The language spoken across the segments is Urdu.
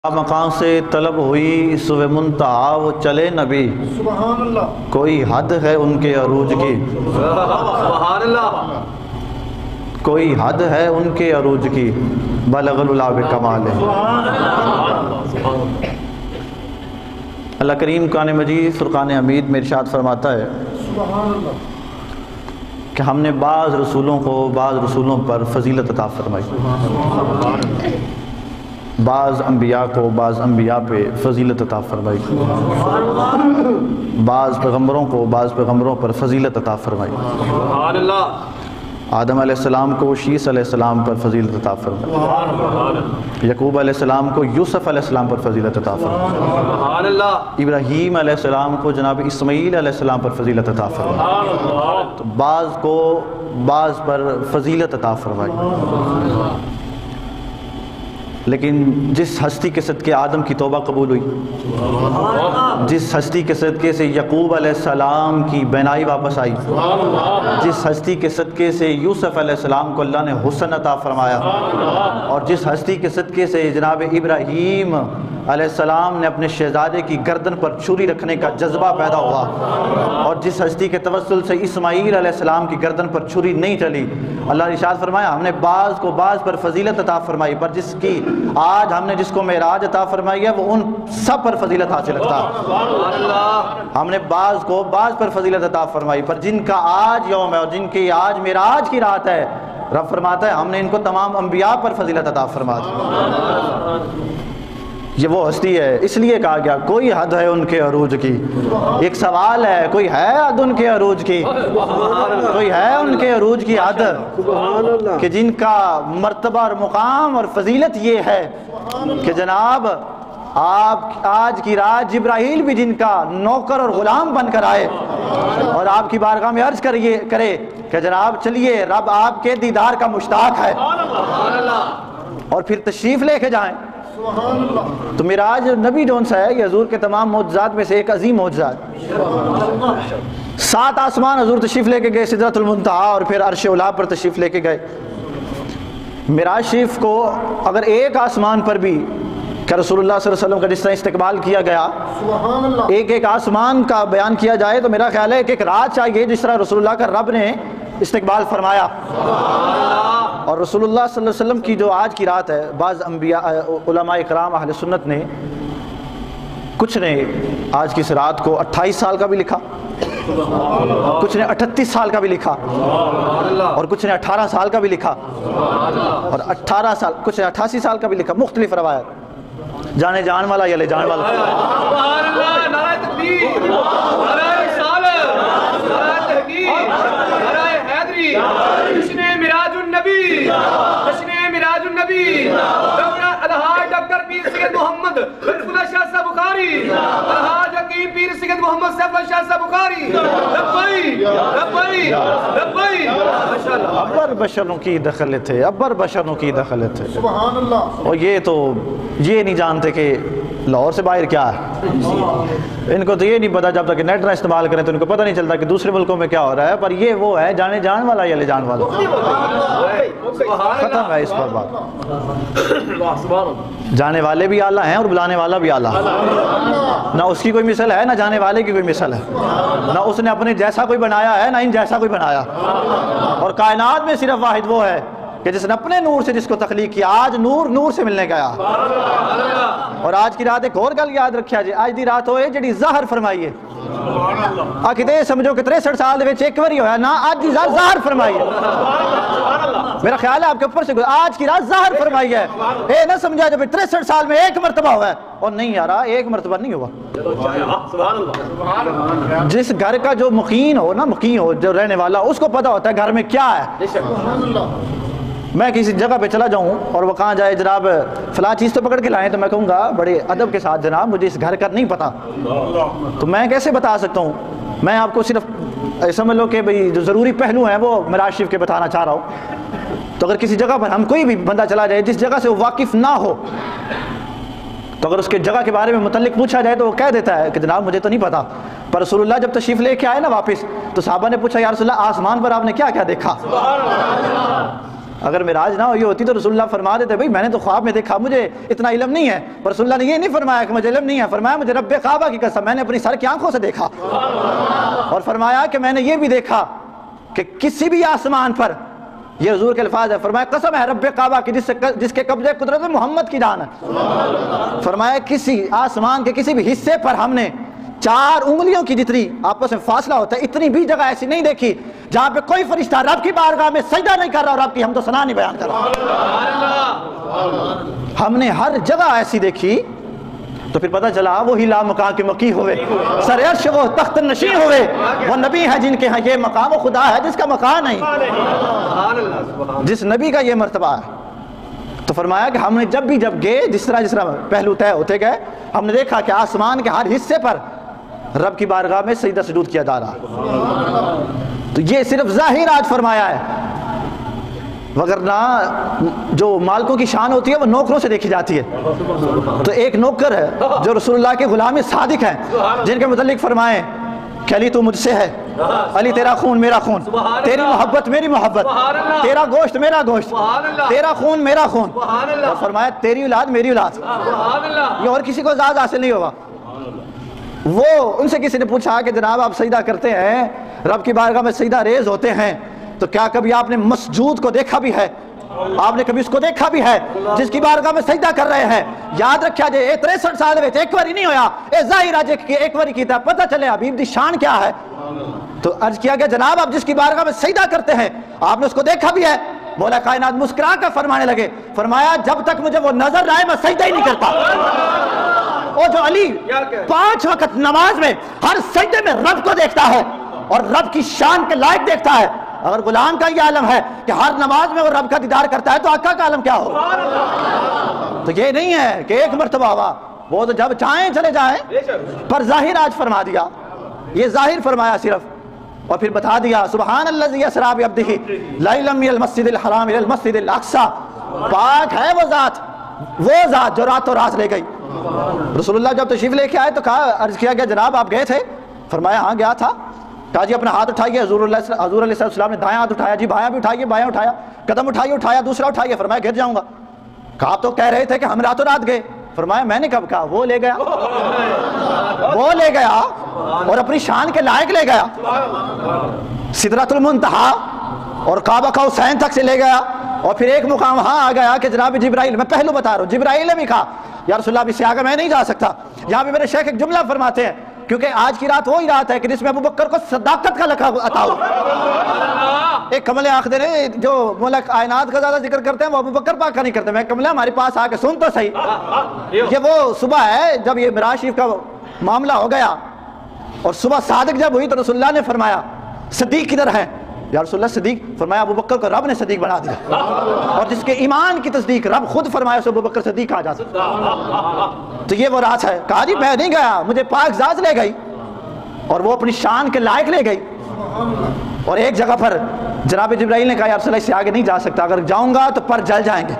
مقام سے طلب ہوئی سوئے منتہا وہ چلے نبی، سبحان اللہ، کوئی حد ہے ان کے عروج کی، سبحان اللہ، کوئی حد ہے ان کے عروج کی، بلغ العلا بکمال ہے۔ اللہ کریم قرآن مجید فرقان حمید میں ارشاد فرماتا ہے سبحان اللہ کہ ہم نے بعض رسولوں کو بعض رسولوں پر فضیلت عطا فرمائی، بعض انبیاء کو بعض انبیاء پہ فضیلت عطا فرمائی، بعض پیغمبروں کو بعض پیغمبروں پر فضیلت عطا فرمائی۔ سبحان اللہ، آدم علیہ السلام کو شیس علیہ السلام پر فضیلت عطا فرمائی، یعقوب علیہ السلام کو یوسف علیہ السلام پر فضیلت عطا فرمائی، سبحان اللہ، ابراہیم علیہ السلام کو جناب اسماعیل علیہ السلام پر فضیلت عطا فرمائی، تو بعض کو بعض پر فضیلت عطا فرمائی۔ لیکن جس ہستی کے صدقے آدم کی توبہ قبول ہوئی، جس ہستی کے صدقے سے یعقوب علیہ السلام کی بینائی واپس آئی، جس ہستی کے صدقے سے یوسف علیہ السلام کو اللہ نے حسن عطا فرمایا، اور جس ہستی کے صدقے سے جناب ابراہیم علیہ السلام نے اپنے شہزادے کی گردن پر چھری رکھنے کا جذبہ پیدا ہوا، اور جس ہستی کے توسل سے اسماعیل علیہ السلام کی گردن پر چھری نہیں چلی، اللہ نے ارشاد فرمایا ہم نے بعض کو بعض پر فضیلت عطا فرمائی، پر جس کی آج ہم نے جس کو معراج عطا فرمائی ہے وہ ان سب پر فضیلت حاصل رکھتا ہے۔ ہم نے بعض کو بعض پر فضیلت عطا فرمائی، پر جن کا آج یوم ہے اور جن کی آج معراج کی رات ہے، رب فرماتا ہے ہم نے ان کو تمام انبیاء پر فضیلت عطا فرما دی۔ یہ وہ ہستی ہے، اس لیے کہا گیا کوئی حد ہے ان کے عروج کی۔ ایک سوال ہے، کوئی ہے حد ان کے عروج کی؟ کوئی ہے ان کے عروج کی حد کہ جن کا مرتبہ اور مقام اور فضیلت یہ ہے کہ جناب آپ آج کی رات جبرائیل بھی جن کا نوکر اور غلام بن کر آئے اور آپ کی بارگاہ میں عرض کرے کہ جناب چلیے رب آپ کے دیدار کا مشتاق ہے، اور پھر تشریف لے کے جائیں۔ تو معراج نبی جون سا ہے، یہ حضور کے تمام معجزات میں سے ایک عظیم معجزہ ہے۔ 7 آسمان حضور تشریف لے کے گئے سدرۃ المنتہا، اور پھر عرش اولا پر تشریف لے کے گئے۔ معراج شریف کو اگر ایک آسمان پر بھی کہ رسول اللہ صلی اللہ علیہ وسلم کا جس طرح استقبال کیا گیا، ایک ایک آسمان کا بیان کیا جائے تو میرا خیال ہے ایک ایک رات چاہیے جس طرح رسول اللہ کا رب نے استقبال فرمایا۔ اور رسول اللہ صلی اللہ علیہ وسلم کی جو آج کی رات ہے، بعض انبیاء علماء اکرام اہل سنت نے کچھ نے آج کی اس رات کو 28 سال کا بھی لکھا، کچھ نے 38 سال کا بھی لکھا، اور کچھ نے 18 سال کا بھی لکھا، اور 18 سال کچھ نے 88 سال کا بھی لکھا، مختلف روایت، جانے جان والا یا لے جان والا۔ سبحان اللہ، نعرہ تکبیر، نعرہ رسالت، نعرہ تحقیق، نعرہ حیدری، جشن معراج النبی، جشن معراج النبی، دورہ الحاج ڈاکٹر پیر سید محمد لطف اللہ شاہ صاحب بخاری، الحاج حکیم پیر سید محمد سیف اللہ شاہ صاحب بخاری، لبئی لبئی لبئی، ماشاءاللہ۔ ابر بشروں کی دخلت ہے، ابر بشروں کی دخلت ہے، سبحان اللہ۔ اور یہ تو یہ نہیں جانتے کہ لاہور سے باہر کیا ہے، ان کو تو یہ نہیں پتا، جب تک نیٹ نہ استعمال کریں تو ان کو پتہ نہیں چلتا کہ دوسرے ملکوں میں کیا ہو رہا ہے، پر یہ وہ ہے جانے جان والا یا لے جان والا، ختم ہے اس پر بات۔ جانے والے بھی اعلیٰ ہیں اور بلانے والا بھی اعلیٰ، نہ اس کی کوئی مثل ہے نہ جانے والے کی کوئی مثل ہے، نہ اس نے اپنے جیسا کوئی بنایا ہے نہ ان جیسا کوئی بنایا، اور کائنات میں صرف واحد وہ ہے کہ جس نے اپنے نور سے جس کو تخلیق کیا، آج نور نور سے ملنے گیا۔ اور آج کی رات ایک اور گل یاد رکھیا جی، آج دی رات ہوئے جڑی ظاہر فرمائی ہے، کتے سمجھو کہ 63 سال دے وچ ایک واری ہویا نا، آج دی رات ظاہر فرمائی ہے۔ میرا خیال ہے آپ کے اوپر سے آج کی رات ظاہر فرمائی ہے، اے نہ سمجھا جب 63 سال میں ایک مرتبہ ہوا ہے، اور نہیں یارا ایک مرتبہ نہیں ہوا۔ جس گھر کا جو مقیم ہو نا، مقیم ہو جو رہنے والا، اس کو پتا ہوتا ہے گھر میں کیا ہے۔ میں کسی جگہ پہ چلا جاؤں اور وہ کہاں جائے جناب فلاں چیز تو پکڑ کے لائیں، تو میں کہوں گا بڑے ادب کے ساتھ جناب مجھے اس گھر کا نہیں پتا، تو میں کیسے بتا سکتا ہوں؟ میں آپ کو صرف سمجھ لو کہ بھئی جو ضروری پہلو ہیں وہ معراج شریف کے بتانا چاہ رہا ہوں۔ تو اگر کسی جگہ پر ہم کوئی بھی بندہ چلا جائے جس جگہ سے وہ واقف نہ ہو، تو اگر اس کے جگہ کے بارے میں متعلق پوچھا جائے تو وہ کہہ دیتا ہے کہ جناب مجھے تو نہیں پتا۔ پر رسول اللہ جب تشریف لے کے آئے نا واپس، تو صحابہ نے پوچھا یا رسول اللہ آسمان پر آپ نے کیا کیا دیکھا؟ اگر معراج نہ ہوئی ہوتی تو رسول اللہ فرما دیتے بھئی میں نے تو خواب میں دیکھا، مجھے اتنا علم نہیں ہے. پر رسول اللہ نے یہ نہیں فرمایا کہ مجھے علم نہیں ہے، فرمایا مجھے رب کعبہ کی قسم میں نے اپنی سر کی آنکھوں سے دیکھا. اور فرمایا کہ میں نے یہ بھی دیکھا کہ کسی بھی آسمان پر، یہ حضور کے الفاظ ہے، فرمایا قسم ہے رب کعبہ کی جس کے قبضے قدرت محمد کی جان ہے. فرمایا کسی آسمان کے کسی بھی حصے پر ہم نے 4 انگلیوں کی جتنی آپس میں فاصلہ ہوتا ہے اتنی بھی جگہ ایسی نہیں دیکھی جہاں پہ کوئی فرشتہ رب کی بارگاہ میں سجدہ نہیں کر رہا اور رب کی حمد و ثنا نہیں بیان کر رہا. ہم نے ہر جگہ ایسی دیکھی. تو پھر پتہ چلا وہی لا مقام کے مقی ہوئے، سر عرش وہ تخت نشین ہوئے، وہ نبی ہے جن کے ہاں یہ مقام، و خدا ہے جس کا مقام نہیں، جس نبی کا یہ مرتبہ ہے. تو فرمایا کہ ہم نے جب گئے جس طرح پہلو طے ہوتے گئے، ہم نے دیکھا کہ آسمان کے ہر حصے پر رب کی بارگاہ میں سجدہ سجود کیا جا رہا. تو یہ صرف ظاہر آج فرمایا ہے، وگرنہ جو مالکوں کی شان ہوتی ہے وہ نوکروں سے دیکھی جاتی ہے. تو ایک نوکر ہے جو رسول اللہ کے غلام صادق ہیں، جن کے متعلق فرمائیں کہ علی تو مجھ سے ہے، علی تیرا خون میرا خون، تیری محبت میری محبت، تیرا گوشت میرا گوشت، تیرا خون میرا خون. اور فرمایا تیری اولاد میری اولاد، یہ اور کسی کو اعزاز حاصل نہیں ہوگا. وہ ان سے کسی نے پوچھا کہ جناب آپ سجدہ کرتے ہیں، رب کی بارگاہ میں سجدہ ریز ہوتے ہیں، تو کیا کبھی آپ نے مسجود کو دیکھا بھی ہے؟ آپ نے کبھی اس کو دیکھا بھی ہے جس کی بارگاہ میں سجدہ کر رہے ہیں؟ یاد رکھا جائے 63 سال میں ایک باری نہیں ہویا، اے ظاہر آج ایک باری کیتا، پتہ چلے حبیب دی شان کیا ہے. تو عرض کیا گیا جناب آپ جس کی بارگاہ میں سجدہ کرتے ہیں آپ نے اس کو دیکھا بھی ہے؟ مولا کائنات مسکرا کر فرمانے لگے، فرمایا جب تک مجھے وہ نظر نہ آئے میں سجدہ ہی نہیں کرتا. وہ جو علی 5 وقت نماز میں ہر سجدے میں رب کو دیکھتا ہے اور رب کی شان کے لائق دیکھتا ہے، اگر غلام کا یہ عالم ہے کہ ہر نماز میں وہ رب کا دیدار کرتا ہے تو آقا کا عالم کیا ہو؟ تو یہ نہیں ہے کہ ایک مرتبہ ہوا، وہ تو جب چاہیں چلے جائیں. پر ظاہر آج فرما دیا، یہ ظاہر فرمایا صرف، اور پھر بتا دیا سبحان الذی اسری بعبدہ لیلا من المسجد الحرام الی المسجد الاقصی. پاک ہے وہ ذات جو راتوں رات لے گئی. رسول اللہ جب تشریف لے کے آئے تو کہا، عرض کیا گیا جناب آپ گئے تھے؟ فرمایا ہاں گیا تھا. کہا جی اپنا ہاتھ اٹھائیے. حضور علیہ السلام نے دائیں ہاتھ اٹھایا، جی بایاں بھی اٹھائیے، بایاں اٹھایا، قدم اٹھایا، دوسرا اٹھائیے. فرمایا گر جاؤں گا. کہا آپ تو کہہ رہے تھے کہ ہم راتوں رات گئے. فرمایا میں نے کب کہا؟ وہ لے گیا اور اپنی شان کے لائق لے گیا. سدرۃ المنتہا اور کعبہ کا حسین تک سے لے گیا، اور پھر ایک مقام وہاں آ گیا کہ جناب جبرائیل، میں پہلو بتا رہا ہوں، جبرائیل نے بھی کہا یا رسول اللہ اب اس سے آگے میں نہیں جا سکتا. یہاں پہ میرے شیخ ایک جملہ فرماتے ہیں، کیونکہ آج کی رات وہی رات ہے کہ جس میں ابو بکر کو صداقت کا لقب عطا ہوا. ایک کمل آخر نے جو مولا کائنات کا زیادہ ذکر کرتے ہیں وہ ابو بکر پاک کا نہیں کرتے. میں کمل ہمارے پاس آ کے سن تو صحیح. یہ وہ صبح ہے جب یہ معراج شریف کا معاملہ ہو گیا، اور صبح صادق جب ہوئی تو رسول اللہ نے فرمایا صدیق کدھر ہے؟ یا رسول اللہ صدیق. فرمایا ابو بکر کو رب نے صدیق بنا دیا، اور جس کے ایمان کی تصدیق رب خود فرمایا اسے ابو بکر صدیق کہا جاتا. تو یہ وہ رات ہے. کہا جی میں نہیں گیا، مجھے پاک ذات لے گئی اور وہ اپنی شان کے لائق لے گئی. اور ایک جگہ پر جناب جبرائیل نے کہا یا رسول اللہ اس سے آگے نہیں جا سکتا، اگر جاؤں گا تو پر جل جائیں گے.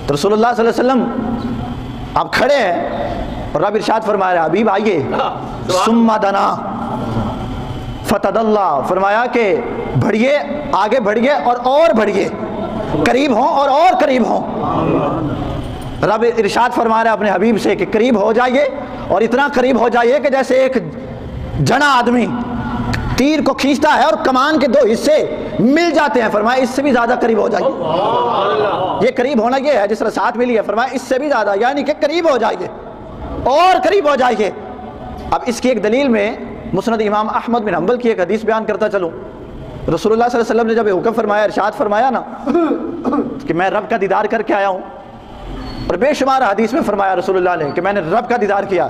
تو رسول اللہ صلی اللہ علیہ وسلم آپ کھڑے ہیں اور رب ارشاد فرما رہا ہے حبیب آئیے. ثم دنا فتدلہ، فرمایا کہ بڑھیے، آگے بڑھیے اور بڑھیے، قریب ہوں اور قریب ہوں. رب ارشاد فرما رہا ہے اپنے حبیب سے کہ قریب ہو جائیے، اور اتنا قریب ہو جائیے کہ جیسے ایک جنا آدمی تیر کو کھینچتا ہے اور کمان کے 2 حصے مل جاتے ہیں. فرمایا اس سے بھی زیادہ قریب ہو جائیے. یہ قریب ہونا یہ ہے جس طرح ساتھ ملی ہے، فرمایا اس سے بھی زیادہ، یعنی کہ قریب ہو جائیے اور قریب ہو جائیے. اب اس کی ایک دلیل میں مسند امام احمد بن حنبل کی ایک حدیث بیان کرتا چلوں. رسول اللہ صلی اللہ علیہ وسلم نے جب یہ حکم فرمایا، ارشاد فرمایا نا کہ میں رب کا دیدار کر کے آیا ہوں، اور بے شمار حدیث میں فرمایا رسول اللہ نے کہ میں نے رب کا دیدار کیا.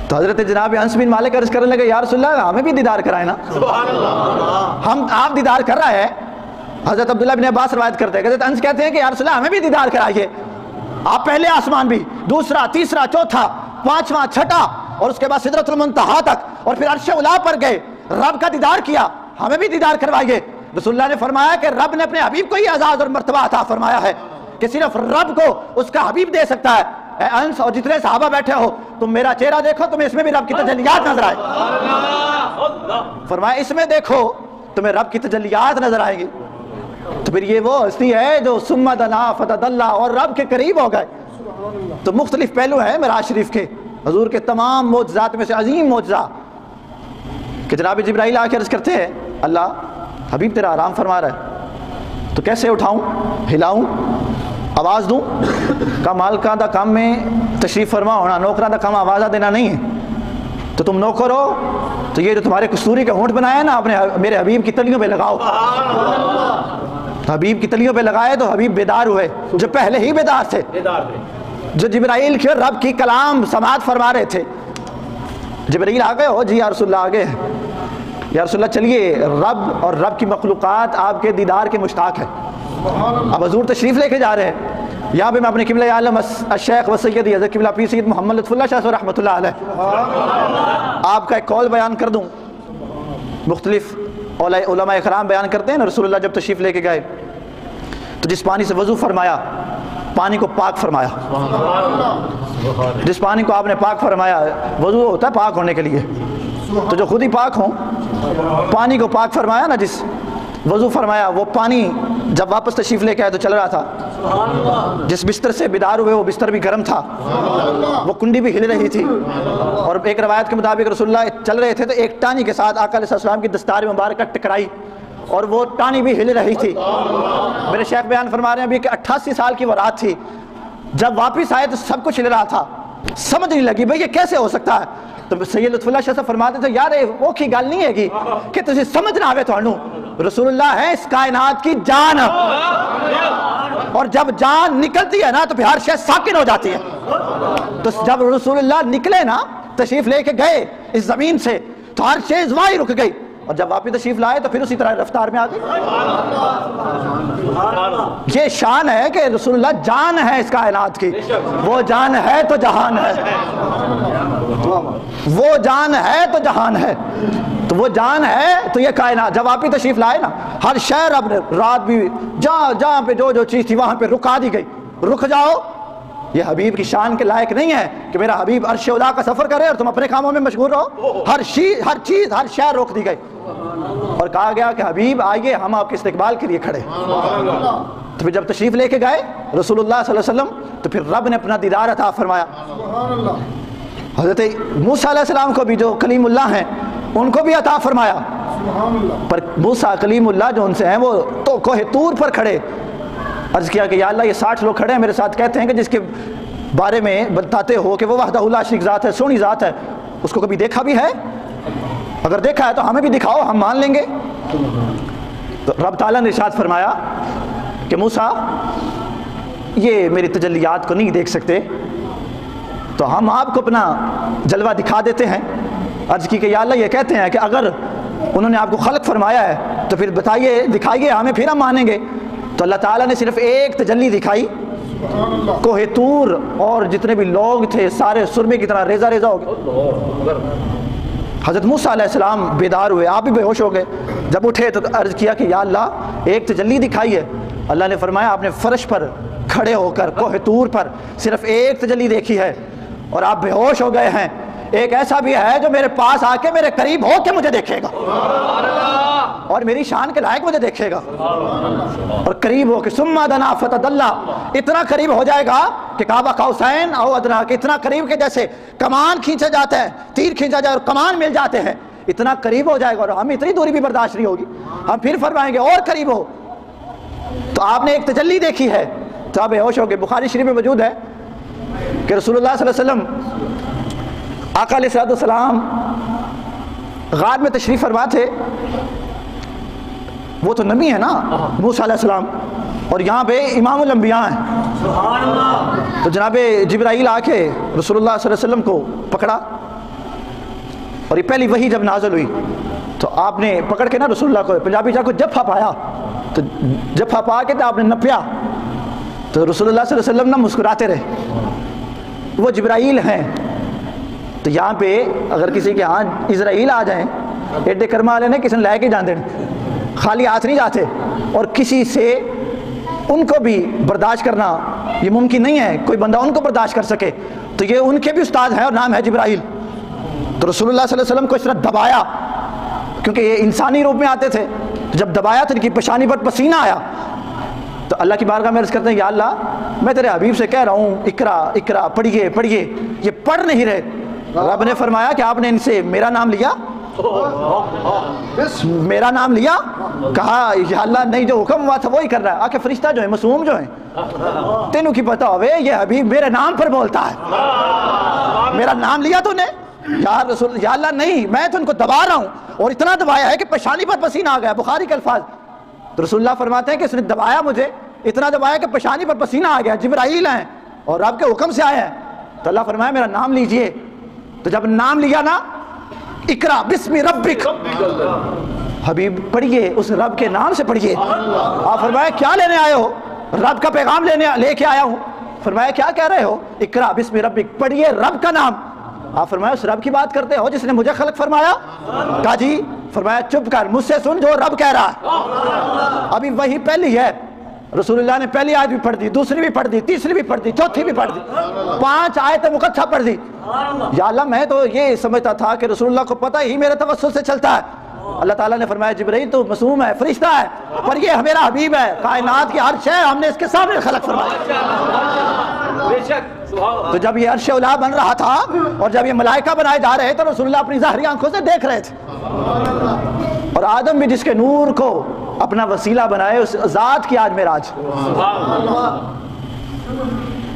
تو حضرت جناب انس بن مالک عرض کرنے لگے یا رسول اللہ ہمیں بھی دیدار کرائے نا. ہم آپ دیدار کر رہے ہیں. حضرت عبداللہ بن عباس روایت کرتے ہیں، حضرت انس کہتے ہیں کہ یا رسول اللہ ہمیں بھی دیدار کرائیے. آپ پہلے آسمان بھی، دوسرا، تیسرا، چوتھا، پانچواں، چھٹا، اور اس کے بعد سدرۃ المنتہا تک، اور پھر عرش اولا پر گئے، رب کا دیدار کیا، ہمیں بھی دیدار کروائیے. رسول اللہ نے فرمایا کہ رب نے اپنے حبیب کو یہ اعزاز اور مرتبہ عطا فرمایا ہے کہ صرف رب کو اس کا حبیب دے سکتا ہے. اے انس اور جتنے صحابہ بیٹھے ہو، تم میرا چہرہ دیکھو، تمہیں اس میں بھی رب کی تجلیات نظر آئے. فرمایا اس میں دیکھو تمہیں رب کی تجلیات نظر آئیں گی. تو پھر یہ وہ ہستی ہے جو ثم دنا فتدلی اور رب کے قریب ہو گئے. تو مختلف پہلو ہیں معراج شریف کے. حضور کے تمام معجزات میں سے عظیم معجزہ کہ جناب جبرائیل آ کے عرض کرتے ہیں اللہ حبیب تیرا آرام فرما رہا ہے تو کیسے اٹھاؤں, ہلاؤں, آواز دوں؟ کا مالکاں دا کام میں تشریف فرما ہونا, نوکراں دا کام آوازہ دینا نہیں ہے. تو تم نوکر ہو تو یہ جو تمہارے کستوری کا ہونٹ بنایا ہے نا اپنے میرے حبیب کی تلیوں پہ لگاؤ. حبیب کی تلیوں پہ لگائے تو حبیب بیدار ہوئے جو پہلے ہی بیدار تھے, جو جبرائیل کے رب کی کلام سماعت فرما رہے تھے. جبرائیل آ گئے ہو, جی یا رسول اللہ آ گئے, یا رسول اللہ چلیے رب اور رب کی مخلوقات آپ کے دیدار کے مشتاق ہے. اب حضور تشریف لے کے جا رہے ہیں. یہاں پہ میں اپنے قبلہ عالم الشیخ و سیدی حضرت قبلہ پیر سید محمد لطف اللہ شاہ صاحب رحمۃ اللہ علیہ آپ کا ایک قول بیان کر دوں. مختلف علماء اکرام بیان کرتے ہیں نا, رسول اللہ جب تشریف لے کے گئے تو جس پانی سے وضو فرمایا پانی کو پاک فرمایا. جس پانی کو آپ نے پاک فرمایا, وضو ہوتا ہے پاک ہونے کے لیے, تو جو خود ہی پاک ہوں پانی کو پاک فرمایا نا, جس وضو فرمایا وہ پانی جب واپس تشریف لے کے آئے تو چل رہا تھا. جس بستر سے بیدار ہوئے وہ بستر بھی گرم تھا, وہ کنڈی بھی ہل رہی تھی. اور ایک روایت کے مطابق رسول اللہ چل رہے تھے تو ایک ٹانی کے ساتھ آقا علیہ السلام کی دستار مبارکہ ٹکرائی اور وہ ٹانی بھی ہل رہی تھی. میرے شیخ بیان فرما رہے ہیں ابھی کہ 88 سال کی وہ رات تھی, جب واپس آئے تو سب کچھ ہل رہا تھا. سمجھ نہیں لگی بھئی یہ کیسے ہو سکتا ہے. تو سید لطف اللہ شاہ صاحب فرماتے تھے یار وہ کی گل نہیں ہے گی کہ تجھے سمجھ نہ آوے تو رسول اللہ ہے اس کائنات کی جان, اور جب جان نکلتی ہے نا تو پھر ہر شے ساکن ہو جاتی ہے. تو جب رسول اللہ نکلے نا تشریف لے کے گئے اس زمین سے تو ہر شے وہیں رک گئی, اور جب واپس تشریف لائے تو پھر اسی طرح رفتار میں آ گئی. یہ شان ہے کہ رسول اللہ جان ہے اس کائنات کی. وہ جان ہے تو جہان ہے, وہ جان ہے تو جہان ہے. تو وہ جان ہے تو یہ کائنات. جب آپ ہی تشریف لائے نا ہر شہر اب رات بھی جہاں پہ جو چیز تھی وہاں پہ رکا دی گئی. رک جاؤ, یہ حبیب کی شان کے لائق نہیں ہے کہ میرا حبیب عرش اولا کا سفر کرے اور تم اپنے کاموں میں مشغول رہو. ہر چیز ہر شہر روک دی گئی اور کہا گیا کہ حبیب آئیے ہم آپ کے استقبال کے لیے کھڑے. تو پھر جب تشریف لے کے گئے رسول اللہ صلی اللہ علیہ وسلم تو پھر رب نے اپنا دیدار عطا فرمایا. حضرت موسیٰ علیہ السلام کو بھی جو کلیم اللہ ہیں ان کو بھی عطا فرمایا. پر موسیٰ کلیم اللہ جو ان سے ہیں وہ تو کوہ طور پر کھڑے عرض کیا کہ یا اللہ یہ 60 لوگ کھڑے ہیں میرے ساتھ, کہتے ہیں کہ جس کے بارے میں بتاتے ہو کہ وہ وحدہ لا شریک ذات ہے, سونی ذات ہے, اس کو کبھی دیکھا بھی ہے؟ اگر دیکھا ہے تو ہمیں بھی دکھاؤ, ہم مان لیں گے. تو رب تعالیٰ نے ارشاد فرمایا کہ موسیٰ یہ میری تجلیات کو نہیں دیکھ سکتے تو ہم آپ کو اپنا جلوہ دکھا دیتے ہیں. عرض کی کہ یا اللہ یہ کہتے ہیں کہ اگر انہوں نے آپ کو خلق فرمایا ہے تو پھر بتائیے دکھائیے ہمیں, پھر ہم مانیں گے. تو اللہ تعالیٰ نے صرف ایک تجلی دکھائی, کوہ طور, اور جتنے بھی لوگ تھے سارے سرمے کی طرح ریزہ ریزہ ہو گئے. حضرت موسیٰ علیہ السلام بیدار ہوئے, آپ بھی بے ہوش ہو گئے. جب اٹھے تو عرض کیا کہ یا اللہ ایک تجلی دکھائی ہے. اللہ نے فرمایا آپ نے فرش پر کھڑے ہو کر کوہ طور پر صرف ایک تجلی دیکھی ہے اور آپ بے ہوش ہو گئے ہیں. ایک ایسا بھی ہے جو میرے پاس آ کے میرے قریب ہو کے مجھے دیکھے گا اور میری شان کے لائق مجھے دیکھے گا, اور قریب ہو کے ثم دنا فتدلی, اتنا قریب ہو جائے گا کہ کعبہ قوسین او ادنا, کہ اتنا قریب کہ جیسے کمان کھینچا جاتا ہے, تیر کھینچا جائے اور کمان مل جاتے ہیں, اتنا قریب ہو جائے گا. اور ہم اتنی دوری بھی برداشت نہیں ہوگی, ہم پھر فرمائیں گے اور قریب ہو. تو آپ نے ایک تجلی دیکھی ہے تو آپ بے ہوش ہو گئے. بخاری شریف میں موجود ہے کہ رسول اللہ صلی اللہ علیہ وسلم آقا علیہ السلام غار میں تشریف فرما تھے. وہ تو نبی ہے نا موسیٰ علیہ السلام, اور یہاں پہ امام الانبیاء ہیں. تو جناب جبرائیل آ کے رسول اللہ صلی اللہ علیہ وسلم کو پکڑا, اور یہ پہلی وحی جب نازل ہوئی تو آپ نے پکڑ کے نا رسول اللہ کو پنجابی جا کو جفا پایا. تو جفا پا کے تو آپ نے نپیا تو رسول اللہ صلی اللہ علیہ وسلم نا مسکراتے رہے. وہ جبرائیل ہیں. تو یہاں پہ اگر کسی کے ہاں اسرائیل آ جائیں ایڈے کرما والے نے کسی نے لے کے جان دینے, خالی ہاتھ نہیں جاتے, اور کسی سے ان کو بھی برداشت کرنا یہ ممکن نہیں ہے کوئی بندہ ان کو برداشت کر سکے. تو یہ ان کے بھی استاد ہیں اور نام ہے جبرائیل. تو رسول اللہ صلی اللہ علیہ وسلم کو اس طرح دبایا کیونکہ یہ انسانی روپ میں آتے تھے. جب دبایا تو ان کی پیشانی پر پسینہ آیا تو اللہ کی بارگاہ میں عرض کرتے ہیں یا اللہ میں تیرے حبیب سے کہہ رہا ہوں اقرا اقرا پڑھیے پڑھیے، یہ پڑھ نہیں رہے۔ رب نے فرمایا کہ آپ نے ان سے میرا نام لیا؟ میرا نام لیا؟ کہا یا اللہ نہیں، جو حکم ہوا تھا وہی کر رہا ہے۔ آکے فرشتہ جو ہے معصوم جو ہیں تینوں کی پتہ ہوئے یہ حبیب میرے نام پر بولتا ہے، میرا نام لیا تو نے؟ یا رسول یا اللہ نہیں، میں تو ان کو دبا رہا ہوں اور اتنا دبایا ہے کہ پیشانی پر پسینہ آ گیا، بخاری کے الفاظ۔ تو رسول اللہ فرماتے ہیں کہ اس نے دبایا مجھے، اتنا دبایا کہ پیشانی پر پسینہ آ گیا، جبرائیل ہیں اور رب کے حکم سے آئے ہیں۔ تو اللہ فرمایا میرا نام لیجئے۔ تو جب نام لیا نا، اقرا بسم ربک، حبیب پڑھیے اس رب کے نام سے پڑھیے۔ آپ فرمایا کیا لینے آئے ہو؟ رب کا پیغام لے کے آیا ہوں۔ فرمایا کیا کہہ رہے ہو؟ اقرا بسم ربک، پڑھیے رب کا نام۔ آپ فرمایا اس رب کی بات کرتے ہو جس نے مجھے خلق فرمایا؟ کہا جی۔ فرمایا چپ کر، مجھ سے سن جو رب کہہ رہا ہے۔ ابھی وہی پہلی ہے، رسول اللہ نے پہلی آیت بھی پڑھ دی، دوسری بھی پڑھ دی، تیسری بھی پڑھ دی، چوتھی بھی پڑھ دی، 5 آیتیں مقدسہ پڑھ دی۔ یا اللہ میں تو یہ سمجھتا تھا کہ رسول اللہ کو پتہ ہی میرے توسل سے چلتا ہے۔ اللہ تعالیٰ نے فرمایا جبرائیل تو معصوم ہے، فرشتہ ہے، پر یہ میرا حبیب ہے، کائنات کی ہر شے ہم نے اس کے سامنے خلق فرمایا۔ تو جب یہ عرش اولا بن رہا تھا اور جب یہ ملائکہ بنائے جا رہے تو رسول اللہ اپنی ظاہری آنکھوں سے دیکھ رہے تھے، اور آدم بھی جس کے نور کو اپنا وسیلہ بنائے، اس ذات کی آج معراج۔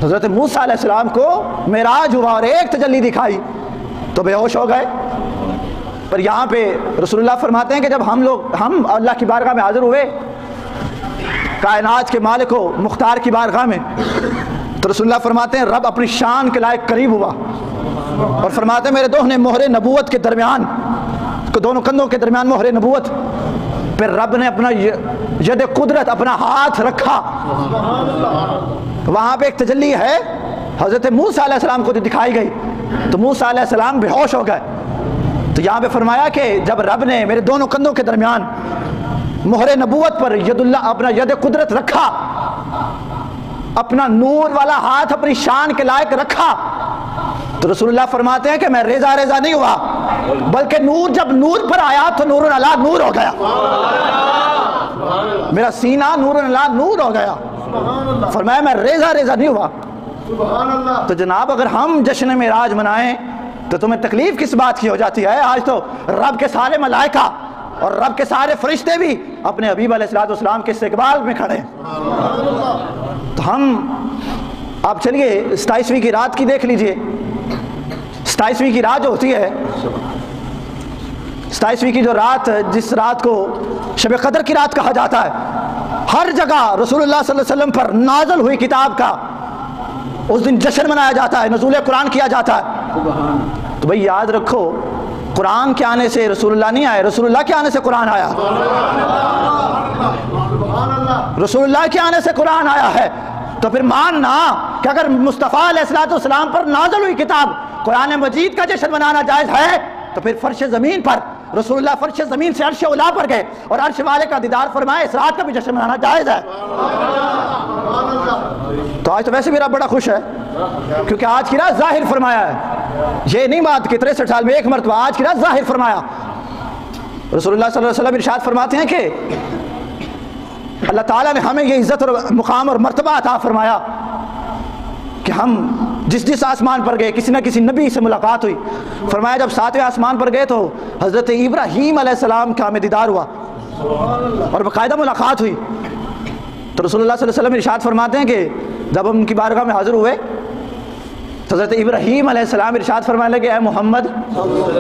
حضرت موسیٰ علیہ السلام کو معراج ہوا اور ایک تجلی دکھائی تو بے ہوش ہو گئے۔ پر یہاں پہ رسول اللہ فرماتے ہیں کہ جب ہم اللہ کی بارگاہ میں حاضر ہوئے، کائنات کے مالک و مختار کی بارگاہ میں، تو رسول اللہ فرماتے ہیں رب اپنی شان کے لائق قریب ہوا اور فرماتے ہیں میرے دونوں مہر نبوت کے درمیان، دونوں کندھوں کے درمیان مہر نبوت، پھر رب نے اپنا ید قدرت اپنا ہاتھ رکھا، وہاں پہ ایک تجلی ہے حضرت موسیٰ علیہ السلام کو دکھائی گئی تو موسیٰ علیہ السلام بے ہوش ہو گئے۔ تو یہاں پہ فرمایا کہ جب رب نے میرے دونوں کندھوں کے درمیان مہر نبوت پر ید اللہ اپنا ید قدرت رکھا، اپنا نور والا ہاتھ اپنی شان کے لائق رکھا، تو رسول اللہ فرماتے ہیں کہ میں ریزہ ریزہ نہیں ہوا، بلکہ نور جب نور پر آیا تو نور علی نور ہو گیا، میرا سینہ نور علی نور ہو گیا۔ فرمایا میں ریزہ ریزہ نہیں ہوا۔ تو جناب اگر ہم جشن معراج منائیں تو تمہیں تکلیف کس بات کی ہو جاتی ہے؟ آج تو رب کے سارے ملائکہ اور رب کے سارے فرشتے بھی اپنے حبیب علیہ السلام کے استقبال میں کھڑے ہیں۔ تو ہم آپ چلیے 27ویں کی رات کی دیکھ لیجئے۔ 27ویں کی رات جو ہوتی ہے، 27ویں کی جو رات، جس رات کو شب قدر کی رات کہا جاتا ہے، ہر جگہ رسول اللہ صلی اللہ علیہ وسلم پر نازل ہوئی کتاب کا اس دن جشن منایا جاتا ہے، نزول قرآن کیا جاتا ہے۔ تو بھئی یاد رکھو قرآن کے آنے سے رسول اللہ نہیں آئے، رسول اللہ کے آنے سے قرآن آیا، رسول اللہ کے آنے سے قرآن آیا ہے۔ تو پھر ماننا کہ اگر مصطفیٰ علیہ السلام پر نازل ہوئی کتاب قرآن مجید کا جشن منانا جائز ہے تو پھر فرش زمین پر رسول اللہ فرش زمین سے عرش اولا پر گئے اور عرش والے کا دیدار فرمائے، اس رات کا بھی جشن منانا جائز ہے۔ تو آج تو ویسے بھی رب بڑا خوش ہے کیونکہ آج کی رات ظاہر فرمایا ہے، یہ نہیں بات کہ 63 سال میں ایک مرتبہ، آج کی رات ظاہر فرمایا۔ رسول اللہ صلی اللہ علیہ وسلم ارشاد فرماتے ہیں کہ اللہ تعالیٰ نے ہمیں یہ عزت اور مقام اور مرتبہ عطا فرمایا کہ ہم جس آسمان پر گئے کسی نہ کسی نبی سے ملاقات ہوئی۔ فرمایا جب 7ویں آسمان پر گئے تو حضرت ابراہیم علیہ السلام کا ہمیں دیدار ہوا اور باقاعدہ ملاقات ہوئی۔ تو رسول اللہ صلی اللہ علیہ وسلم ارشاد فرماتے ہیں کہ جب ہم ان کی بارگاہ میں حاضر ہوئے تو حضرت ابراہیم علیہ السلام ارشاد فرمانے لگے اے محمد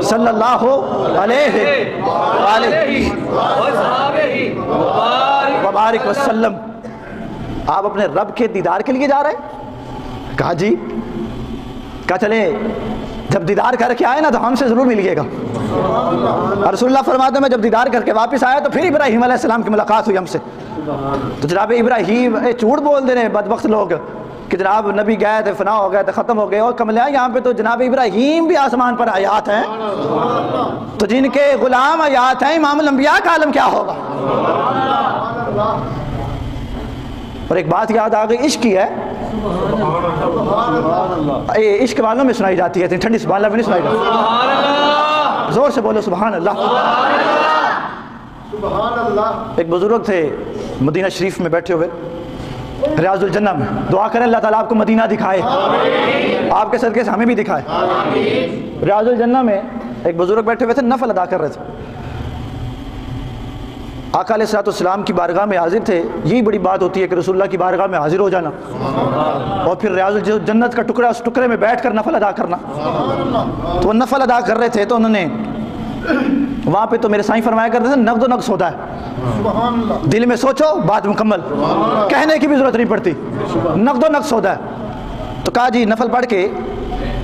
صلی اللہ علیہ وبارک وسلم، آپ اپنے رب کے دیدار کے لیے جا رہے ہیں؟ کہا جی۔ کہا چلے جب دیدار کر کے آئے نا تو ہم سے ضرور ملیے گا۔ اور رسول اللہ فرماتے ہیں میں جب دیدار کر کے واپس آیا تو پھر ابراہیم علیہ السلام کی ملاقات ہوئی ہم سے۔ تو جناب ابراہیم جھوٹ بول دے رہے بدبخت لوگ کہ جناب نبی گئے تھے فنا ہو گئے تھے ختم ہو گئے، اور کملیا یہاں پہ تو جناب ابراہیم بھی آسمان پر آیات ہیں، تو جن کے غلام آیات ہیں امام الانبیاء کا عالم کیا ہوگا؟ اور ایک بات یاد آ گئی، عشق کی ہے، عشق والوں میں سنائی جاتی ہے، ٹھنڈی سبحان اللہ میں نہیں سنائی جاتی، زور سے بولو سبحان اللہ۔ سبحان اللہ. ایک بزرگ تھے مدینہ شریف میں بیٹھے ہوئے ریاض الجنہ میں. دعا کریں اللہ تعالیٰ آپ کو مدینہ دکھائے, آپ کے صدقے سے ہمیں بھی دکھائے. ریاض الجنہ میں ایک بزرگ بیٹھے ہوئے تھے, نفل ادا کر رہے تھے. آقا علیہ الصلوۃ والسلام کی بارگاہ میں حاضر تھے. یہی بڑی بات ہوتی ہے کہ رسول اللہ کی بارگاہ میں حاضر ہو جانا اور پھر ریاض الجنت کا ٹکڑا, اس ٹکڑے میں بیٹھ کر نفل ادا کرنا. تو وہ نفل ادا کر رہے تھے تو انہوں نے وہاں پہ, تو میرے سائیں فرمایا کرتے تھے نقد و نقص ہوتا ہے, سبحان اللہ. دل میں سوچو بات مکمل, کہنے کی بھی ضرورت نہیں پڑتی, نقد و نقص ہوتا ہے. تو کہا جی نفل پڑھ کے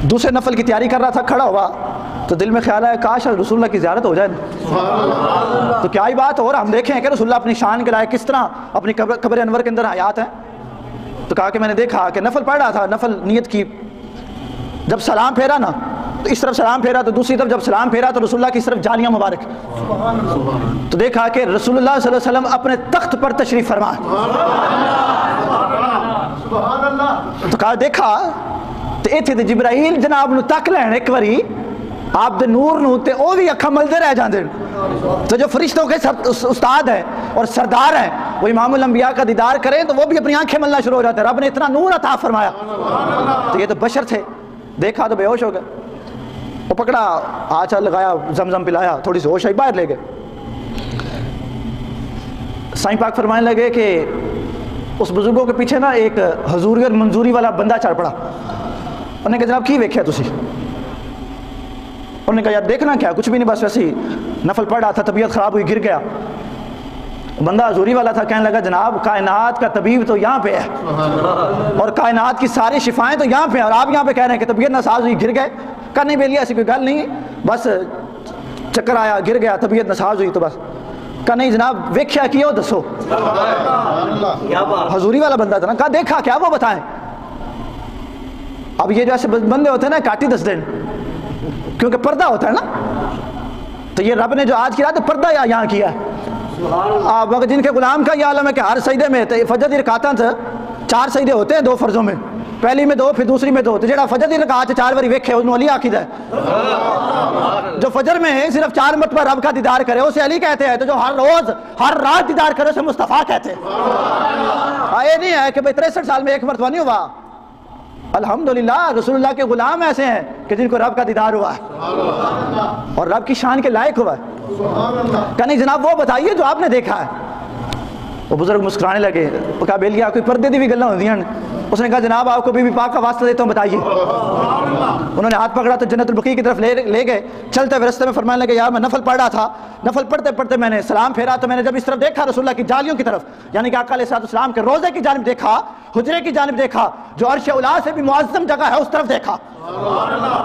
دوسرے نفل کی تیاری کر رہا تھا, کھڑا ہوا تو دل میں خیال آیا کاش رسول اللہ کی زیارت ہو جائے. تو کیا ہی بات ہو رہا, ہم دیکھیں کہ رسول اللہ اپنی شان کے لائق کس طرح اپنی قبر انور کے اندر حیات ہیں. تو کہا کہ میں نے دیکھا کہ نفل پڑھ رہا تھا, نفل نیت کی, جب سلام پھیرا نا تو اس طرف سلام پھیرا, تو دوسری طرف جب سلام پھیرا تو رسول اللہ کی طرف جالیاں مبارک. تو دیکھا کہ رسول اللہ صلی اللہ علیہ وسلم اپنے تخت پر تشریف فرما. سبحان اللہ. تو کہا دیکھا تو ایتھے تے جبرائیل جناب نو تک لین ایک واری آپ دے نور نو تے او بھی اکھاں ملدے رہ جاندے. تو جو فرشتوں کے استاد ہیں اور سردار ہیں وہ امام الانبیاء کا دیدار کریں تو وہ بھی اپنی آنکھیں ملنا شروع ہو جاتے ہیں. رب نے اتنا نور عطا فرمایا. تو یہ تو بشر تھے, دیکھا تو بے ہوش ہو گئے. وہ پکڑا, آچا لگایا, زمزم پلایا, تھوڑی سی ہوش آئی, باہر لے گئے. سائیں پاک فرمانے لگے کہ اس بزرگوں کے پیچھے نا ایک حضوری اور منظوری والا بندہ چڑھ پڑا. انہوں نے کہا جناب کی ویکھیا تسی؟ انہوں نے کہا یار دیکھنا کیا, کچھ بھی نہیں, بس ویسے ہی نفل پڑھ رہا تھا, طبیعت خراب ہوئی, گر گیا. بندہ حضوری والا تھا, کہنے لگا جناب کائنات کا طبیب تو یہاں پہ ہے اور کائنات کی ساری شفائیں تو یہاں پہ ہیں, اور آپ یہاں پہ کہہ رہے ہیں کہ طبیعت ناساز ہوئی, گر گئے. کہا نہیں بیلی ایسی کوئی گل نہیں, بس چکر آیا, گر گیا, طبیعت ناساز ہوئی تو بس. کہا نہیں جناب ویکھیا کی ہو دسو. حضوری والا بندہ تھا نا, کہا دیکھا کیا وہ بتائیں. اب یہ جو ایسے بندے ہوتے ہیں نا کاٹی دس دیں, کیونکہ پردہ ہوتا ہے نا. تو یہ رب نے جو آج کی رات پردہ یہاں کیا ہے. آپ جن کے غلام کا یہ عالم ہے کہ ہر سجدے میں فجر دی رکعتاں 4 سجدے ہوتے ہیں 2 فرضوں میں, پہلی میں 2 پھر دوسری میں 2. تو جڑا فجر دی رکعت 4 باری ویکھے اس علی آکھدا ہے. جو فجر میں صرف 4 مرتبہ رب کا دیدار کرے اسے علی کہتے ہیں. تو جو ہر روز ہر رات دیدار کرے اسے مصطفیٰ کہتے ہیں. یہ نہیں ہے کہ 63 سال میں 1 مرتبہ نہیں ہوا. الحمدللہ رسول اللہ کے غلام ایسے ہیں کہ جن کو رب کا دیدار ہوا ہے اور رب کی شان کے لائق ہوا ہے. کہ نہیں جناب وہ بتائیے جو آپ نے دیکھا ہے. وہ بزرگ مسکرانے لگے. وہ کہا بیلیا کوئی پردے دی بھی گلاں ہوندیاں. اس نے کہا جناب آپ کو بی بی پاک کا واسطہ دیتا ہوں, بتائیے. انہوں نے ہاتھ پکڑا تو جنت البقیع کی طرف لے گئے. چلتے ہوئے رستے میں فرمانے لگے یار میں نفل پڑھ رہا تھا, نفل پڑھتے پڑھتے میں نے سلام پھیرا تو میں نے جب اس طرف دیکھا رسول اللہ کی جالیوں کی طرف, یعنی کہ آقا علیہ الصلوۃ والسلام کے روضے کی جانب دیکھا, حجرے کی جانب دیکھا, جو عرش اولا سے بھی معظم جگہ ہے اس طرف دیکھا.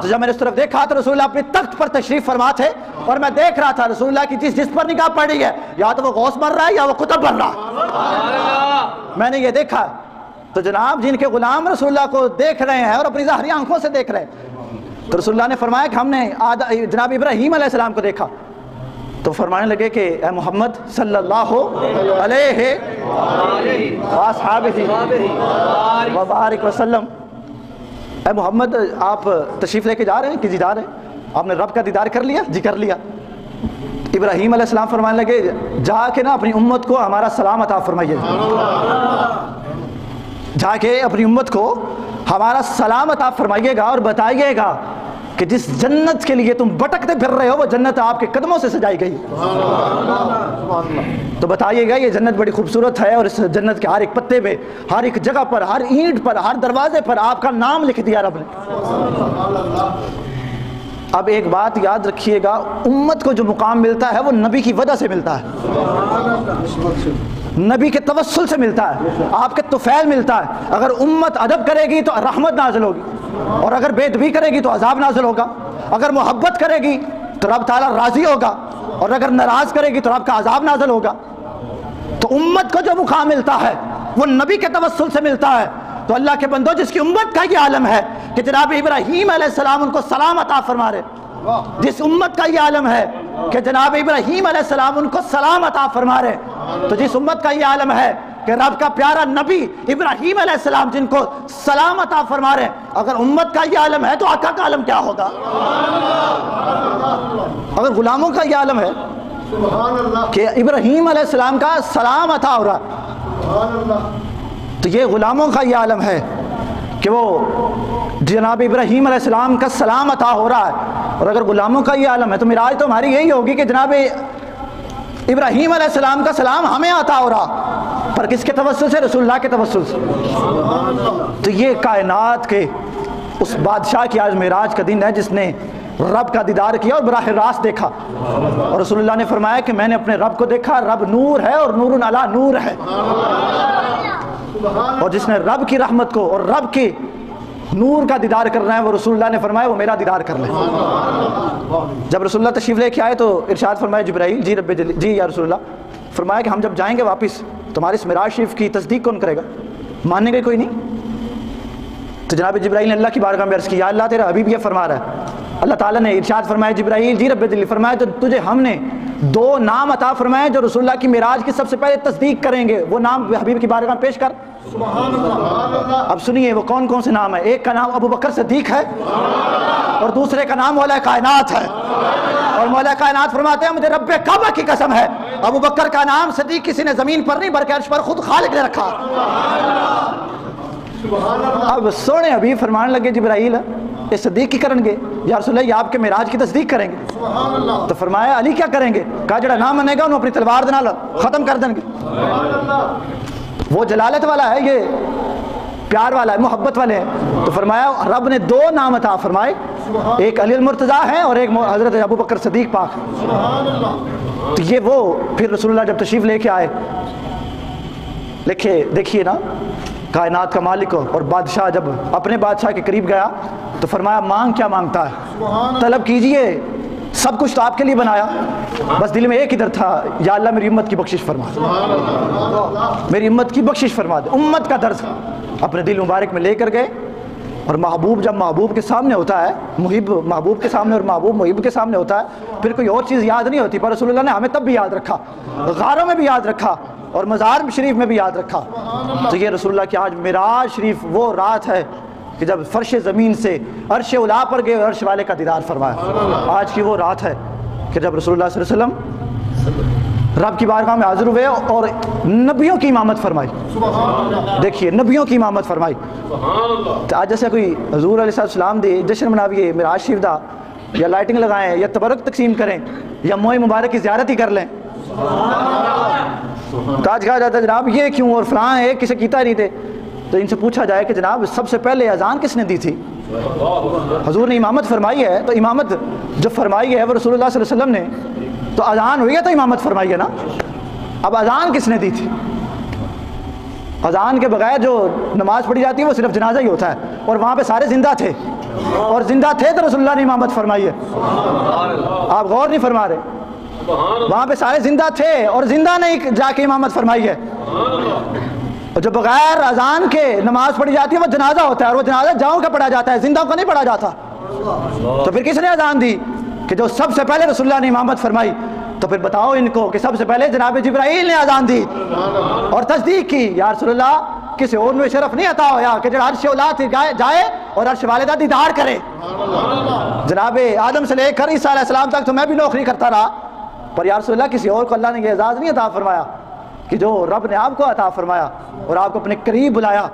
تو جب میں نے اس طرف دیکھا تو رسول اللہ اپنے تخت پر تشریف فرما تھے اور میں دیکھ رہا تھا رسول اللہ کی جس پر نگاہ پڑ رہی ہے یا تو وہ غوث بن رہا ہے یا وہ قطب بن رہا ہے. میں نے یہ دیکھا. تو جناب جن کے غلام رسول اللہ کو دیکھ رہے ہیں اور اپنی ظاہری آنکھوں سے دیکھ رہے ہیں, تو رسول اللہ نے فرمایا کہ ہم نے جناب ابراہیم علیہ السلام کو دیکھا. تو فرمانے لگے کہ اے محمد صلی اللہ علیہ وبارک وسلم, اے محمد آپ تشریف لے کے جا رہے ہیں کہ جی جا رہے ہیں, آپ نے رب کا دیدار کر لیا؟ جی کر لیا. ابراہیم علیہ السلام فرمانے لگے جا کے نا اپنی امت کو ہمارا سلام عطا فرمائیے. جا کے اپنی امت کو ہمارا سلام عطا فرمائیے گا اور بتائیے گا کہ جس جنت کے لیے تم بھٹکتے پھر رہے ہو وہ جنت آپ کے قدموں سے سجائی گئی. تو بتائیے گا یہ جنت بڑی خوبصورت ہے اور اس جنت کے ہر ایک پتے پہ, ہر ایک جگہ پر, ہر اینٹ پر, ہر دروازے پر آپ کا نام لکھ دیا رب نے. اب ایک بات یاد رکھیے گا, امت کو جو مقام ملتا ہے وہ نبی کی وجہ سے ملتا ہے, نبی کے توسل سے ملتا ہے, آپ کے طفیل ملتا ہے. اگر امت ادب کرے گی تو رحمت نازل ہوگی, اور اگر بے ادبی کرے گی تو عذاب نازل ہوگا. اگر محبت کرے گی تو رب تعالیٰ راضی ہوگا, اور اگر ناراض کرے گی تو رب کا عذاب نازل ہوگا. تو امت کو جو مقام ملتا ہے وہ نبی کے توسل سے ملتا ہے. تو اللہ کے بندو جس کی امت کا یہ عالم ہے کہ جناب ابراہیم علیہ السلام ان کو سلام عطا فرما رہے, جس امت کا یہ عالم ہے کہ جناب ابراہیم علیہ السلام ان کو سلام عطا فرما رہے, تو جس امت کا یہ عالم ہے کہ رب کا پیارا نبی ابراہیم علیہ السلام جن کو سلام عطا فرما رہے, اگر امت کا یہ عالم ہے تو آقا کا عالم کیا ہوگا. اگر غلاموں کا یہ عالم ہے سبحان اللہ کہ ابراہیم علیہ السلام کا سلام عطا ہو رہا ہے. سبحان اللہ تو یہ غلاموں کا یہ عالم ہے کہ وہ جناب ابراہیم علیہ السلام کا سلام عطا ہو رہا ہے. اور اگر غلاموں کا یہ عالم ہے تو معراج تو ہماری یہی ہوگی کہ جناب ابراہیم علیہ السلام کا سلام ہمیں عطا ہو رہا، پر کس کے توسل سے؟ رسول اللہ کے توسل سے. تو یہ کائنات کے اس بادشاہ کی آج معراج کا دن ہے جس نے رب کا دیدار کیا اور براہ راست دیکھا. اور رسول اللہ نے فرمایا کہ میں نے اپنے رب کو دیکھا، رب نور ہے اور نور علی نور ہے. اور جس نے رب کی رحمت کو اور رب کے نور کا دیدار کرنا ہے وہ رسول اللہ نے فرمایا وہ میرا دیدار کر لے. جب رسول اللہ تشریف لے کے آئے تو ارشاد فرمایا جبرائیل جی رب جی یا رسول اللہ، فرمایا کہ ہم جب جائیں گے واپس تمہاری اس معراج شریف کی تصدیق کون کرے گا؟ ماننے گے کوئی نہیں. تو جناب جبرائیل نے اللہ کی بارگاہ میں عرض کی یا اللہ تیرا حبیب یہ فرما رہا ہے. اللہ تعالیٰ نے ارشاد فرمایا جبرائیل جی رب دل، فرمایا تو تجھے ہم نے 2 نام عطا فرمائے جو رسول اللہ کی معراج کی سب سے پہلے تصدیق کریں گے. وہ نام حبیب کی بارگاہ میں پیش کر. سبحان اللہ. اب سنیے وہ کون کون سے نام ہیں. ایک کا نام ابو بکر صدیق ہے اور دوسرے کا نام مولا کائنات ہے. اور مولا کائنات فرماتے ہیں مجھے رب کعبہ کی قسم ہے ابو بکر کا نام صدیق کسی نے زمین پر نہیں بلکہ عرش پر خود خالق نے رکھا. اب سونے ابھی فرمان لگے جبرائیل یہ صدیق کی کریں گے یا رسول اللہ یہ آپ کے معراج کی تصدیق کریں گے. تو فرمایا علی کیا کریں گے؟ کہا جڑا نام منے گا انہوں اپنی تلوار دے نال ختم کر دیں گے. وہ جلالت والا ہے، یہ پیار والا ہے، محبت والے ہیں. تو فرمایا رب نے 2 نام عطا فرمائے، ایک علی المرتضیٰ ہے اور ایک حضرت ابو بکر صدیق پاک. تو یہ وہ پھر رسول اللہ جب تشریف لے کے آئے لکھے دیکھیے نا کائنات کا مالک اور بادشاہ جب اپنے بادشاہ کے قریب گیا تو فرمایا مانگ کیا مانگتا ہے؟ طلب کیجئے، سب کچھ تو آپ کے لیے بنایا، بس دل میں ایک ادھر تھا یا اللہ میری امت کی بخشش فرما دے، میری امت کی بخشش فرما دے. امت کا درد اپنے دل مبارک میں لے کر گئے. اور محبوب جب محبوب کے سامنے ہوتا ہے، محب محبوب کے سامنے اور محبوب محب کے سامنے ہوتا ہے پھر کوئی اور چیز یاد نہیں ہوتی. پر رسول اللہ نے ہمیں تب بھی یاد رکھا، غاروں میں بھی یاد رکھا اور مزار شریف میں بھی یاد رکھا. تو یہ رسول اللہ کی آج معراج شریف وہ رات ہے کہ جب فرش زمین سے عرش اولا پر گئے اور عرش والے کا دیدار فرمایا. آج کی وہ رات ہے کہ جب رسول اللہ صلی اللہ علیہ وسلم رب کی بارگاہ میں حاضر ہوئے اور نبیوں کی امامت فرمائی. دیکھیے نبیوں کی امامت فرمائی. تو آج جیسے کوئی حضور علیہ السلام دے جشن مناویے معراج شریف دا یا لائٹنگ لگائیں یا تبرک تقسیم کریں یا موئے مبارک کی زیارت ہی کر لیں. تو آج کہا جاتا ہے جناب یہ کیوں اور فلاں ہے کسے کیتا نہیں تھے. تو ان سے پوچھا جائے کہ جناب سب سے پہلے اذان کس نے دی تھی؟ حضور نے امامت فرمائی ہے تو امامت جو فرمائی ہے وہ رسول اللہ صلی اللہ علیہ وسلم نے، تو اذان ہوئی ہے تو امامت فرمائی ہے نا. اب اذان کس نے دی تھی؟ اذان کے بغیر جو نماز پڑھی جاتی ہے وہ صرف جنازہ ہی ہوتا ہے اور وہاں پہ سارے زندہ تھے اور زندہ تھے تو رسول اللہ نے امامت فرمائی ہے. آپ غور نہیں فرما رہے، وہاں پہ سارے زندہ تھے اور زندہ نہیں جا کے امامت فرمائی ہے. اور جو بغیر اذان کے نماز پڑھی جاتی ہے وہ جنازہ ہوتا ہے اور وہ جنازہ جاؤں کا پڑھا جاتا ہے، زندہ کو نہیں پڑھا جاتا. تو پھر کس نے اذان دی کہ جو سب سے پہلے رسول اللہ نے امامت فرمائی؟ تو پھر بتاؤ ان کو کہ سب سے پہلے جناب جبرائیل نے اذان دی اور تصدیق کی یا رسول اللہ کسی اور میں شرف نہیں عطا ہویا کہ جو عرش اولا جائے اور عرش والدہ دیدار کرے. جناب آدم سے لے کر عیسیٰ علیہ السلام تک تو میں بھی نوکری کرتا رہا، پر یا رسول اللہ کسی اور کو اللہ نے یہ اعزاز نہیں عطا فرمایا کہ جو رب نے آپ کو عطا فرمایا اور آپ کو اپنے قریب بلایا.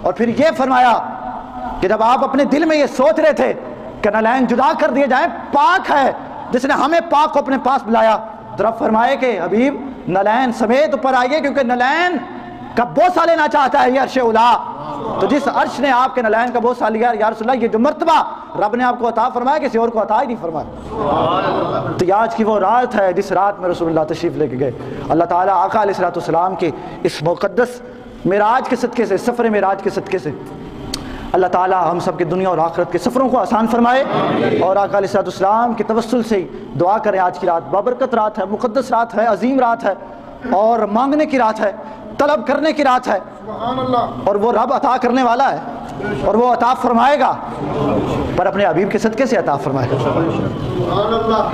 اور پھر یہ فرمایا کہ جب آپ اپنے دل میں یہ سوچ رہے تھے کہ نالین جدا کر دیے جائیں، پاک ہے جس نے ہمیں پاک کو اپنے پاس بلایا، تو رب فرمائے کہ حبیب نالین سمیت اوپر آئیے کیونکہ نالین کا بوسہ لینا چاہتا ہے یہ عرش اولا. تو جس عرش نے آپ کے نالین کا بوسہ لیا یا رسول اللہ یہ جو مرتبہ رب نے آپ کو عطا فرمایا کسی اور کو عطا ہی نہیں فرمایا. تو آج کی وہ رات ہے جس رات میں رسول اللہ تشریف لے کے گئے. اللہ تعالیٰ آقا علیہ السلام کے اس مقدس معراج کے صدقے سے، سفر معراج کے صدقے سے اللہ تعالیٰ ہم سب کے دنیا اور آخرت کے سفروں کو آسان فرمائے. اور آقا علیہ السلام کے توسل سے دعا کریں آج کی رات بابرکت رات ہے، مقدس رات ہے، عظیم رات ہے اور مانگنے کی رات ہے، طلب کرنے کی رات ہے. اور وہ رب عطا کرنے والا ہے اور وہ عطا فرمائے گا، پر اپنے حبیب کے صدقے سے عطا فرمائے گا.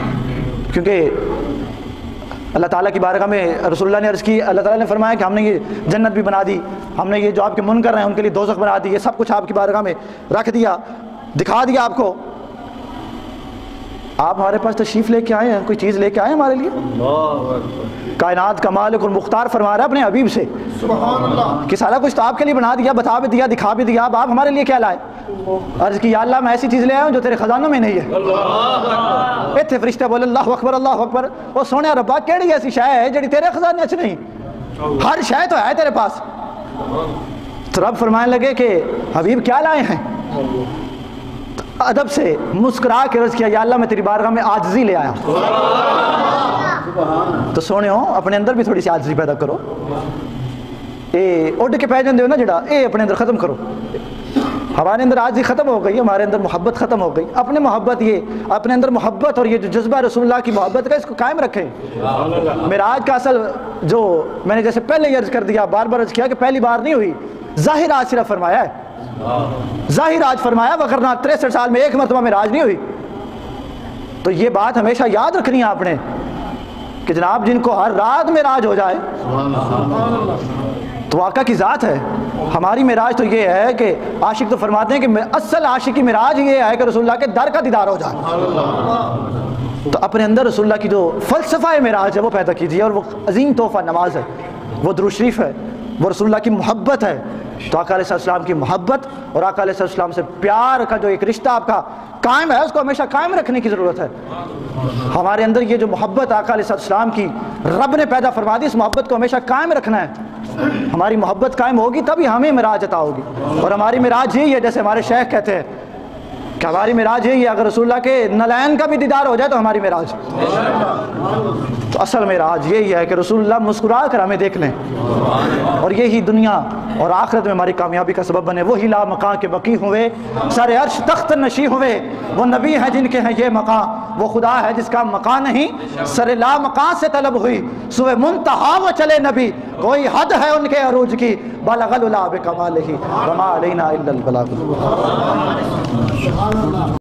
کیونکہ اللہ تعالیٰ کی بارگاہ میں رسول اللہ نے عرض کی، اللہ تعالیٰ نے فرمایا کہ ہم نے یہ جنت بھی بنا دی، ہم نے یہ جو آپ کے منکر ہیں ان کے لیے دوزخ بنا دی، یہ سب کچھ آپ کی بارگاہ میں رکھ دیا، دکھا دیا آپ کو. آپ ہمارے پاس تشریف لے کے آئے ہیں, کوئی چیز لے کے آئے ہیں ہمارے لیے؟ کائنات کا مالک اور مختار فرما رہا ہے اپنے حبیب سے سبحان اللہ کہ سارا کچھ تو آپ کے لیے بنا دیا, بتا بھی دیا, دکھا بھی دیا, اب آپ ہمارے لیے کیا لائے؟ عرض کی یا اللہ میں ایسی چیز لے آیا ہوں جو تیرے خزانوں میں نہیں ہے. اتنے فرشتے بولے اللہ اکبر اللہ اکبر. وہ سونے ربا کیڑی ایسی شے ہے جڑی تیرے خزانے اچ نہیں؟ ہر شے تو ہے تیرے پاس. تو رب فرمانے لگے کہ حبیب کیا لائے ہیں؟ ادب سے مسکرا کے عرض کیا یا اللہ میں تیری بارگاہ میں عاجزی لے آیا. تو سونے ہو اپنے اندر بھی تھوڑی سی عاجزی پیدا کرو. اے اڈ کے پہ جاندے ہو نا جڑا, اے اپنے اندر ختم کرو. ہمارے اندر عاجزی ختم ہو گئی, ہمارے اندر محبت ختم ہو گئی. اپنے محبت, یہ اپنے اندر محبت اور یہ جو جذبہ رسول اللہ کی محبت کا, اس کو قائم رکھیں. معراج کا اصل جو میں نے جیسے پہلے ہی عرض کر دیا, بار بار عرض کیا کہ پہلی بار نہیں ہوئی, ظاہر آج صرف فرمایا ہے. ظاہر آج فرمایا, وغیرہ 63 سال میں ایک مرتبہ معراج نہیں ہوئی. تو یہ بات ہمیشہ یاد رکھنی ہے آپ نے کہ جناب جن کو ہر رات معراج ہو جائے تو آقا کی ذات ہے. ہماری معراج تو یہ ہے کہ عاشق تو فرماتے ہیں کہ اصل عاشق کی معراج یہ ہے کہ رسول اللہ کے در کا دیدار ہو جائے. تو اپنے اندر رسول اللہ کی جو فلسفہ معراج ہے وہ پیدا کیجیے, اور وہ عظیم تحفہ نماز ہے, وہ درود شریف ہے, وہ رسول اللہ کی محبت ہے. تو آقا علیہ السلام کی محبت اور آقا علیہ السلام سے پیار کا جو ایک رشتہ آپ کا قائم ہے, اس کو ہمیشہ قائم رکھنے کی ضرورت ہے. ہمارے اندر یہ جو محبت آقا علیہ السلام کی رب نے پیدا فرما دی, اس محبت کو ہمیشہ قائم رکھنا ہے. ہماری محبت قائم ہوگی تبھی ہمیں معراج عطا ہوگی. اور ہماری معراج یہی ہے, جیسے ہمارے شیخ کہتے ہیں کہ ہماری معراج یہی ہے, اگر رسول اللہ کے نلین کا بھی دیدار ہو جائے تو ہماری معراج. تو اصل معراج یہی ہے کہ رسول اللہ مسکرا کر ہمیں دیکھ لیں, اور یہی دنیا اور آخرت میں ہماری کامیابی کا سبب بنے. وہی لا مقام کے بقی ہوئے, سر عرش تخت نشی ہوئے, وہ نبی ہیں جن کے ہیں یہ مقام, وہ خدا ہے جس کا مقام نہیں, سر لا مقام سے طلب ہوئی, سوئے منتہا وہ چلے نبی, کوئی حد ہے ان کے عروج کی, بلغ العلا بکمالہ وما علینا الا البلاغ.